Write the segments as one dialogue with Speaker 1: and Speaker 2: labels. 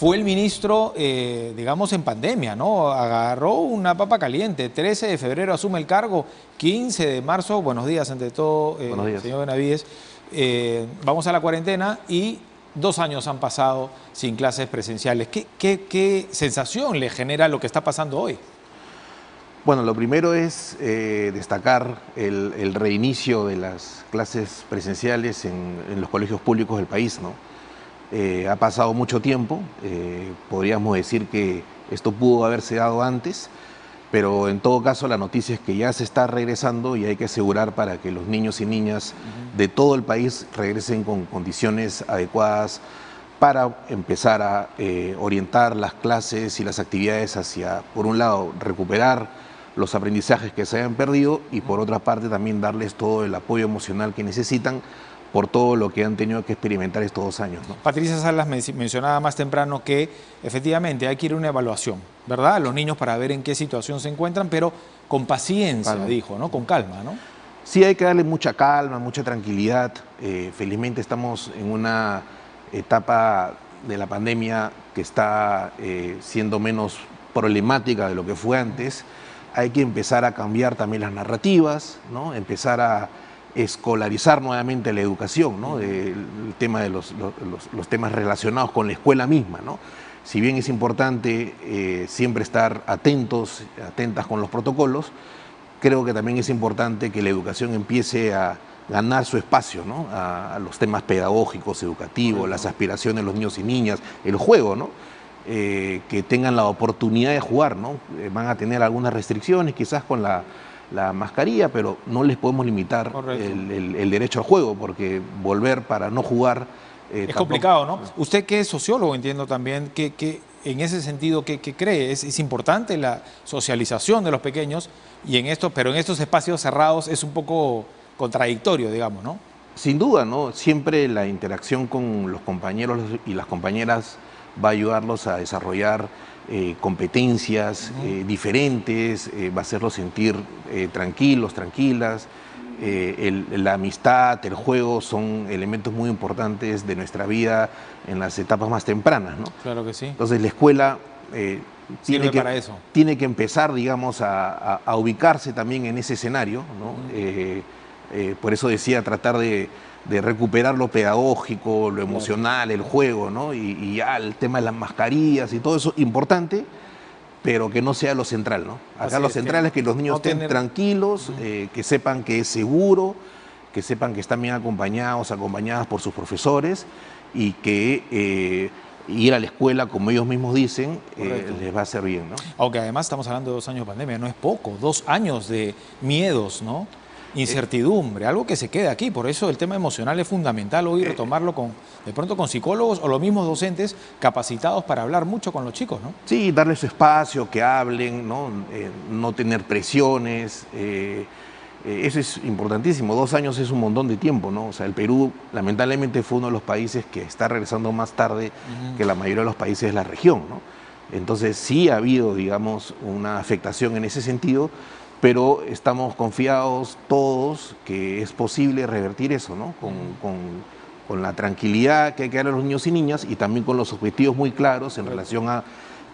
Speaker 1: fue el ministro, digamos, en pandemia, ¿no? Agarró una papa caliente, 13 de febrero asume el cargo, 15 de marzo, buenos días ante todo,
Speaker 2: Buenos días.
Speaker 1: señor Benavides, vamos a la cuarentena y 2 años han pasado sin clases presenciales. ¿Qué sensación le genera lo que está pasando hoy?
Speaker 2: Bueno, lo primero es destacar el reinicio de las clases presenciales en los colegios públicos del país, ¿no? Ha pasado mucho tiempo, podríamos decir que esto pudo haberse dado antes, pero en todo caso la noticia es que ya se está regresando y hay que asegurar para que los niños y niñas de todo el país regresen con condiciones adecuadas para empezar a orientar las clases y las actividades hacia, por un lado, recuperar los aprendizajes que se hayan perdido y por otra parte también darles todo el apoyo emocional que necesitan por todo lo que han tenido que experimentar estos 2 años, ¿no?
Speaker 1: Patricia Salas mencionaba más temprano que efectivamente hay que ir a una evaluación, ¿verdad? A los niños para ver en qué situación se encuentran, pero con paciencia,
Speaker 2: Calma.
Speaker 1: dijo, ¿no? Con calma, ¿no?
Speaker 2: Sí, hay que darle mucha calma, mucha tranquilidad. Felizmente estamos en una etapa de la pandemia que está siendo menos problemática de lo que fue antes. Hay que empezar a cambiar también las narrativas, ¿no? Empezar a escolarizar nuevamente la educación, ¿no? El tema de los temas relacionados con la escuela misma, ¿no? Si bien es importante siempre estar atentas con los protocolos, creo que también es importante que la educación empiece a ganar su espacio, ¿no? A los temas pedagógicos, educativos, las aspiraciones de los niños y niñas, el juego, ¿no? Que tengan la oportunidad de jugar, ¿no? Van a tener algunas restricciones, quizás con la mascarilla, pero no les podemos limitar el derecho al juego, porque volver para no jugar...
Speaker 1: es
Speaker 2: tampoco...
Speaker 1: complicado, ¿no? Usted que es sociólogo, entiendo también, que en ese sentido, ¿qué cree? Es importante la socialización de los pequeños, pero en estos espacios cerrados es un poco contradictorio, digamos, ¿no?
Speaker 2: Sin duda, ¿no? Siempre la interacción con los compañeros y las compañeras va a ayudarlos a desarrollar competencias diferentes, va a hacerlos sentir tranquilos, tranquilas. La amistad, el juego son elementos muy importantes de nuestra vida en las etapas más tempranas, ¿no?
Speaker 1: Claro que sí.
Speaker 2: Entonces la escuela tiene que empezar, digamos, a ubicarse también en ese escenario, ¿no? Por eso decía tratar de recuperar lo pedagógico, lo emocional, el juego, ¿no? Y ya el tema de las mascarillas y todo eso, importante, pero que no sea lo central, ¿no? Acá lo central es que los niños estén tranquilos, que sepan que es seguro, que sepan que están bien acompañadas por sus profesores y que ir a la escuela, como ellos mismos dicen, les va a hacer bien, ¿no?
Speaker 1: Aunque además estamos hablando de 2 años de pandemia, no es poco, 2 años de miedos, ¿no? Incertidumbre, algo que se queda aquí, por eso el tema emocional es fundamental hoy retomarlo de pronto con psicólogos o los mismos docentes capacitados para hablar mucho con los chicos, ¿no?
Speaker 2: Sí, darles su espacio, que hablen, ¿no? No tener presiones, eso es importantísimo. 2 años es un montón de tiempo, ¿no? O sea, el Perú lamentablemente fue uno de los países que está regresando más tarde que la mayoría de los países de la región, ¿no? Entonces sí ha habido, digamos, una afectación en ese sentido, pero estamos confiados todos que es posible revertir eso, ¿no? Con la tranquilidad que hay que dar a los niños y niñas y también con los objetivos muy claros en relación a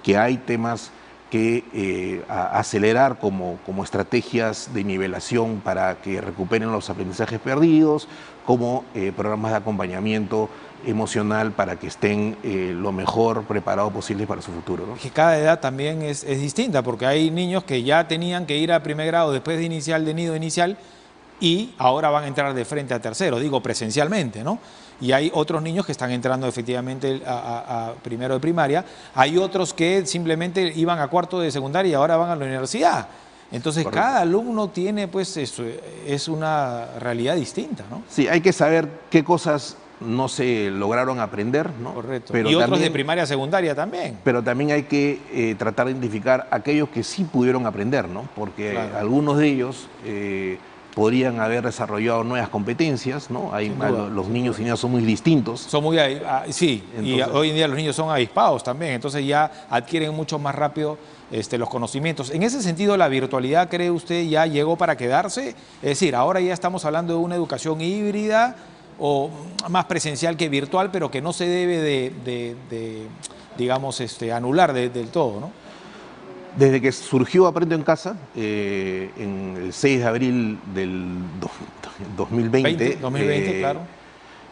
Speaker 2: que hay temas que acelerar como estrategias de nivelación para que recuperen los aprendizajes perdidos, como programas de acompañamiento emocional para que estén lo mejor preparados posible para su futuro, ¿no?
Speaker 1: Que cada edad también es distinta, porque hay niños que ya tenían que ir a primer grado después de nido inicial y ahora van a entrar de frente a tercero, digo presencialmente, ¿no? Y hay otros niños que están entrando efectivamente a primero de primaria, hay otros que simplemente iban a cuarto de secundaria y ahora van a la universidad. Entonces cada alumno tiene, pues, es una realidad distinta, ¿no?
Speaker 2: Sí, hay que saber qué cosas no se lograron aprender, ¿no?
Speaker 1: Correcto.
Speaker 2: Pero
Speaker 1: y otros
Speaker 2: también,
Speaker 1: de primaria, secundaria también.
Speaker 2: Pero también hay que tratar de identificar aquellos que sí pudieron aprender, ¿no? Porque algunos de ellos podrían haber desarrollado nuevas competencias, ¿no? Los niños y niñas son muy distintos.
Speaker 1: Son muy, sí, entonces, y hoy en día los niños son avispados también, entonces ya adquieren mucho más rápido los conocimientos. En ese sentido, ¿la virtualidad, cree usted, ya llegó para quedarse? Es decir, ahora ya estamos hablando de una educación híbrida, o más presencial que virtual, pero que no se debe digamos, anular del todo, ¿no?
Speaker 2: Desde que surgió Aprendo en Casa, en el 6 de abril del 2020,
Speaker 1: 2020, claro.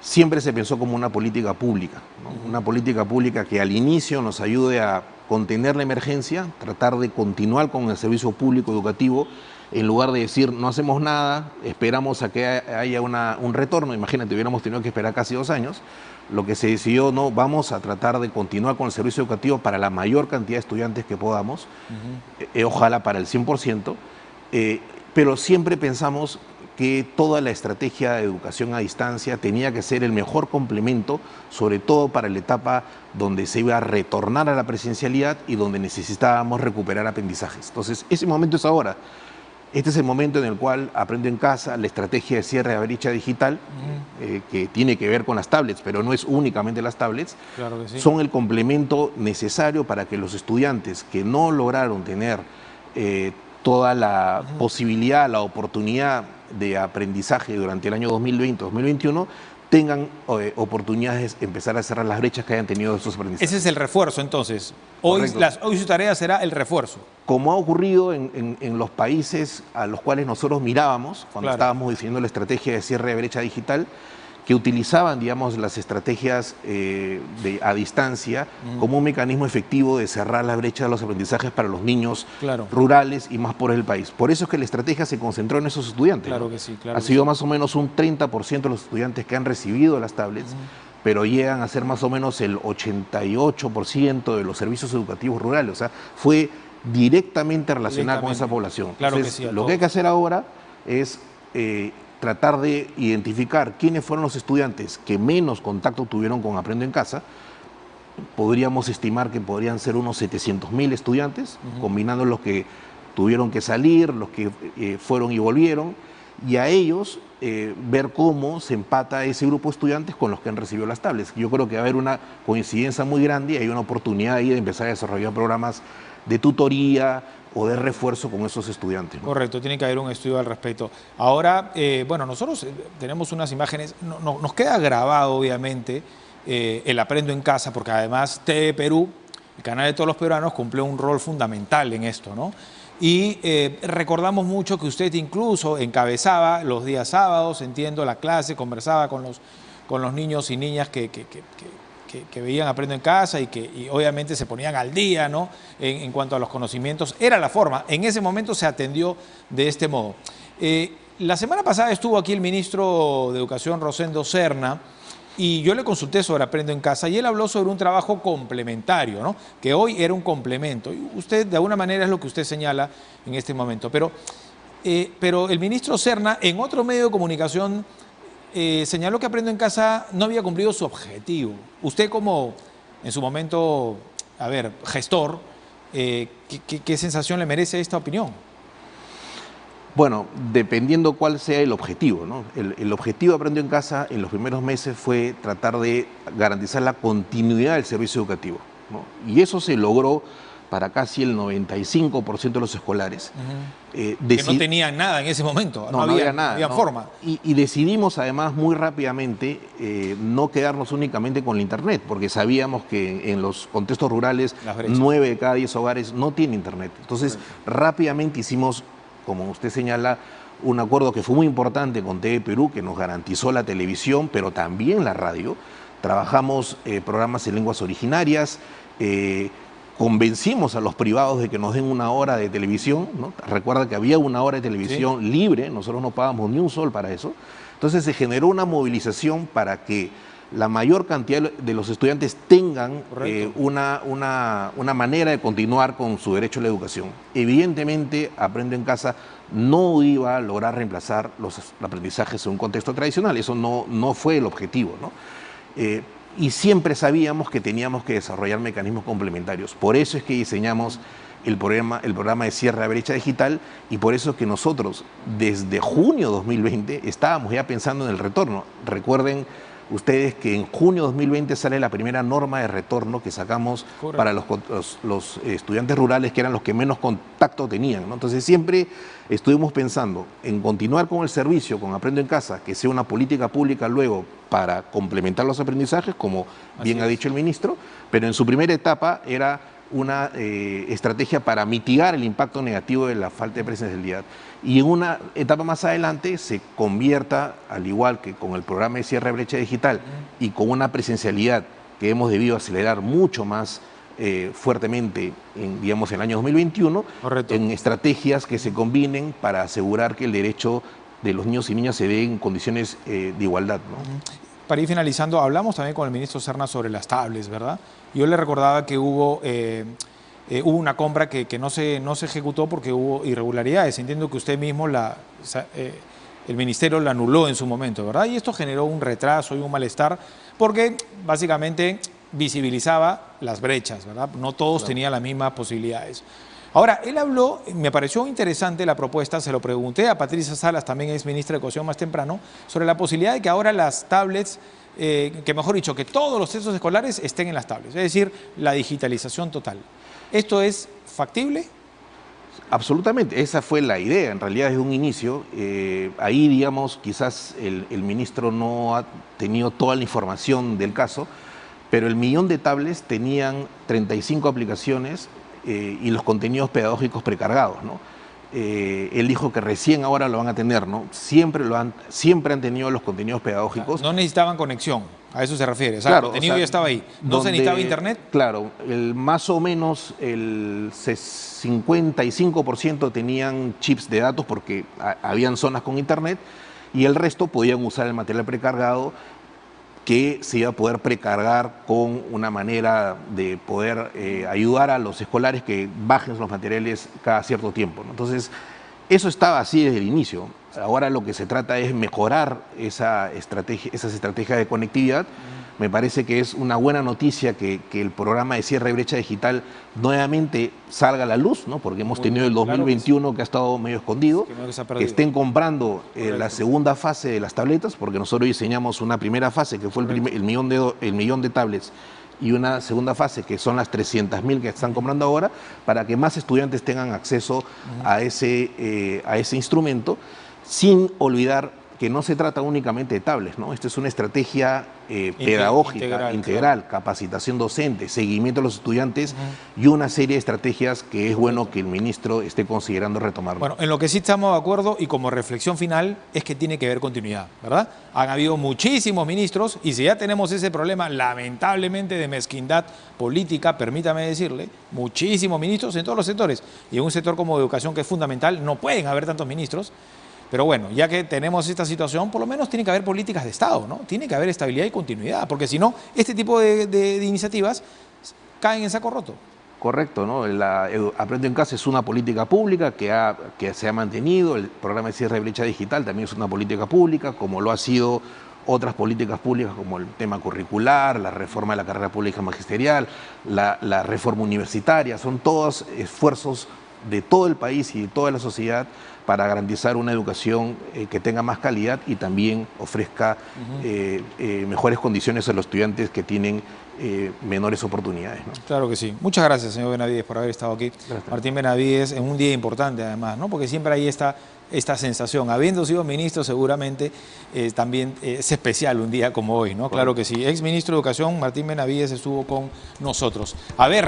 Speaker 2: siempre se pensó como una política pública, ¿no? Una política pública que al inicio nos ayude a contener la emergencia, tratar de continuar con el servicio público educativo, en lugar de decir no hacemos nada, esperamos a que haya un retorno. Imagínate, hubiéramos tenido que esperar casi 2 años. Lo que se decidió, no, vamos a tratar de continuar con el servicio educativo para la mayor cantidad de estudiantes que podamos, ojalá para el 100%, pero siempre pensamos que toda la estrategia de educación a distancia tenía que ser el mejor complemento, sobre todo para la etapa donde se iba a retornar a la presencialidad y donde necesitábamos recuperar aprendizajes. Entonces, ese momento es ahora. Este es el momento en el cual Aprendo en Casa, la estrategia de cierre de brecha digital, que tiene que ver con las tablets, pero no es únicamente las tablets,
Speaker 1: claro que sí,
Speaker 2: son el complemento necesario para que los estudiantes que no lograron tener toda la posibilidad, la oportunidad de aprendizaje durante el año 2020-2021, tengan oportunidades de empezar a cerrar las brechas que hayan tenido esos aprendizajes.
Speaker 1: Ese es el refuerzo, entonces. Hoy su tarea será el refuerzo.
Speaker 2: Como ha ocurrido en los países a los cuales nosotros mirábamos cuando estábamos definiendo la estrategia de cierre de brecha digital, que utilizaban, digamos, las estrategias a distancia como un mecanismo efectivo de cerrar la brecha de los aprendizajes para los niños rurales y más por el país. Por eso es que la estrategia se concentró en esos estudiantes.
Speaker 1: Claro,
Speaker 2: ¿no?
Speaker 1: Que sí, claro
Speaker 2: ha sido más o menos un 30% de los estudiantes que han recibido las tablets, pero llegan a ser más o menos el 88% de los servicios educativos rurales. O sea, fue directamente relacionada con esa población.
Speaker 1: Claro.
Speaker 2: Entonces,
Speaker 1: que sí,
Speaker 2: lo que hay que hacer ahora es tratar de identificar quiénes fueron los estudiantes que menos contacto tuvieron con Aprendo en Casa. Podríamos estimar que podrían ser unos 700.000 estudiantes, combinando los que tuvieron que salir, los que fueron y volvieron, y a ellos ver cómo se empata ese grupo de estudiantes con los que han recibido las tablets. Yo creo que va a haber una coincidencia muy grande y hay una oportunidad ahí de empezar a desarrollar programas de tutoría o de refuerzo con esos estudiantes, ¿no?
Speaker 1: Correcto, tiene que haber un estudio al respecto. Ahora, bueno, nosotros tenemos unas imágenes, nos queda grabado obviamente el Aprendo en Casa, porque además TV Perú, el canal de todos los peruanos, cumplió un rol fundamental en esto, ¿no? Y recordamos mucho que usted incluso encabezaba los días sábados, entiendo, la clase, conversaba con los niños y niñas que veían Aprendo en Casa y obviamente se ponían al día, ¿no? En cuanto a los conocimientos. Era la forma. En ese momento se atendió de este modo. La semana pasada estuvo aquí el ministro de Educación, Rosendo Serna, y yo le consulté sobre Aprendo en Casa y él habló sobre un trabajo complementario, ¿no? Que hoy era un complemento. Y usted, de alguna manera, es lo que usted señala en este momento. Pero el ministro Serna, en otro medio de comunicación, señaló que Aprendo en Casa no había cumplido su objetivo. Usted como, en su momento, gestor, ¿qué sensación le merece esta opinión?
Speaker 2: Bueno, dependiendo cuál sea el objetivo, ¿no? El objetivo de Aprendo en Casa en los primeros meses fue tratar de garantizar la continuidad del servicio educativo, ¿no? Y eso se logró para casi el 95% de los escolares.
Speaker 1: Que no tenían nada en ese momento,
Speaker 2: no había nada.
Speaker 1: No había forma.
Speaker 2: Y decidimos además muy rápidamente no quedarnos únicamente con la internet, porque sabíamos que en los contextos rurales 9 de cada 10 hogares no tienen internet. Entonces rápidamente hicimos, como usted señala, un acuerdo que fue muy importante con TV Perú, que nos garantizó la televisión, pero también la radio. Trabajamos programas en lenguas originarias, convencimos a los privados de que nos den 1 hora de televisión, ¿no? Recuerda que había 1 hora de televisión libre, nosotros no pagamos ni un sol para eso. Entonces se generó una movilización para que la mayor cantidad de los estudiantes tengan una manera de continuar con su derecho a la educación. Evidentemente, Aprendo en Casa no iba a lograr reemplazar los aprendizajes en un contexto tradicional, eso no fue el objetivo, ¿no? Y siempre sabíamos que teníamos que desarrollar mecanismos complementarios. Por eso es que diseñamos el programa de cierre de brecha digital y por eso es que nosotros desde junio de 2020 estábamos ya pensando en el retorno. Recuerden, ustedes que en junio de 2020 sale la primera norma de retorno que sacamos para los estudiantes rurales, que eran los que menos contacto tenían, ¿no? Entonces siempre estuvimos pensando en continuar con el servicio, con Aprendo en Casa, que sea una política pública luego para complementar los aprendizajes, como bien ha dicho el ministro, pero en su primera etapa era una estrategia para mitigar el impacto negativo de la falta de presencialidad. Y en una etapa más adelante se convierta, al igual que con el programa de cierre de brecha digital y con una presencialidad que hemos debido acelerar mucho más fuertemente en, digamos, el año 2021, en estrategias que se combinen para asegurar que el derecho de los niños y niñas se dé en condiciones de igualdad, ¿no?
Speaker 1: Para ir finalizando, hablamos también con el ministro Serna sobre las tablets, ¿verdad? Yo le recordaba que hubo una compra que no se ejecutó porque hubo irregularidades. Entiendo que usted mismo, el ministerio la anuló en su momento, ¿verdad? Y esto generó un retraso y un malestar porque básicamente visibilizaba las brechas, ¿verdad? No todos tenían las mismas posibilidades. Ahora, él habló, me pareció interesante la propuesta, se lo pregunté a Patricia Salas, también ex ministra de Educación más temprano, sobre la posibilidad de que ahora las tablets, que mejor dicho, que todos los textos escolares estén en las tablets, es decir, la digitalización total. ¿Esto es factible?
Speaker 2: Absolutamente, esa fue la idea, en realidad desde un inicio. Ahí, digamos, quizás el ministro no ha tenido toda la información del caso, pero el millón de tablets tenían 35 aplicaciones y los contenidos pedagógicos precargados, ¿no? Él dijo que recién ahora lo van a tener, ¿no? Siempre han tenido los contenidos pedagógicos.
Speaker 1: No necesitaban conexión, a eso se refiere. O sea,
Speaker 2: claro,
Speaker 1: el contenido ya estaba ahí. ¿No se necesitaba internet?
Speaker 2: Claro, más o menos el 55% tenían chips de datos porque habían zonas con internet y el resto podían usar el material precargado, que se iba a poder precargar con una manera de poder ayudar a los escolares que bajen los materiales cada cierto tiempo, ¿no? Entonces, eso estaba así desde el inicio. Ahora lo que se trata es mejorar esas estrategias de conectividad. Me parece que es una buena noticia que el programa de cierre de brecha digital nuevamente salga a la luz, ¿no? Porque hemos tenido el 2021 que ha estado medio escondido, que estén comprando la segunda fase de las tabletas, porque nosotros diseñamos una primera fase que fue el millón de tablets y una segunda fase que son las 300.000 que están comprando ahora, para que más estudiantes tengan acceso a ese instrumento, sin olvidar que no se trata únicamente de tablets, ¿no? Esto es una estrategia pedagógica, integral, capacitación docente, seguimiento de los estudiantes y una serie de estrategias que es bueno que el ministro esté considerando retomar.
Speaker 1: Bueno, en lo que sí estamos de acuerdo y como reflexión final es que tiene que haber continuidad, ¿verdad? Han habido muchísimos ministros y si ya tenemos ese problema lamentablemente de mezquindad política, permítame decirle, muchísimos ministros en todos los sectores y en un sector como educación que es fundamental no pueden haber tantos ministros. Pero bueno, ya que tenemos esta situación, por lo menos tiene que haber políticas de Estado, ¿no? Tiene que haber estabilidad y continuidad, porque si no, este tipo de iniciativas caen en saco roto.
Speaker 2: Correcto, ¿no? Aprendo en Casa es una política pública que se ha mantenido, el programa de cierre de brecha digital también es una política pública, como lo ha sido otras políticas públicas como el tema curricular, la reforma de la carrera pública magisterial, la reforma universitaria, son todos esfuerzos de todo el país y de toda la sociedad para garantizar una educación que tenga más calidad y también ofrezca mejores condiciones a los estudiantes que tienen menores oportunidades, ¿no?
Speaker 1: Claro que sí. Muchas gracias, señor Benavides, por haber estado aquí. Gracias. Martín Benavides, en un día importante además, ¿no? Porque siempre hay esta sensación. Habiendo sido ministro, seguramente también es especial un día como hoy, ¿no? Claro que sí. Ex ministro de Educación, Martín Benavides, estuvo con nosotros. A ver.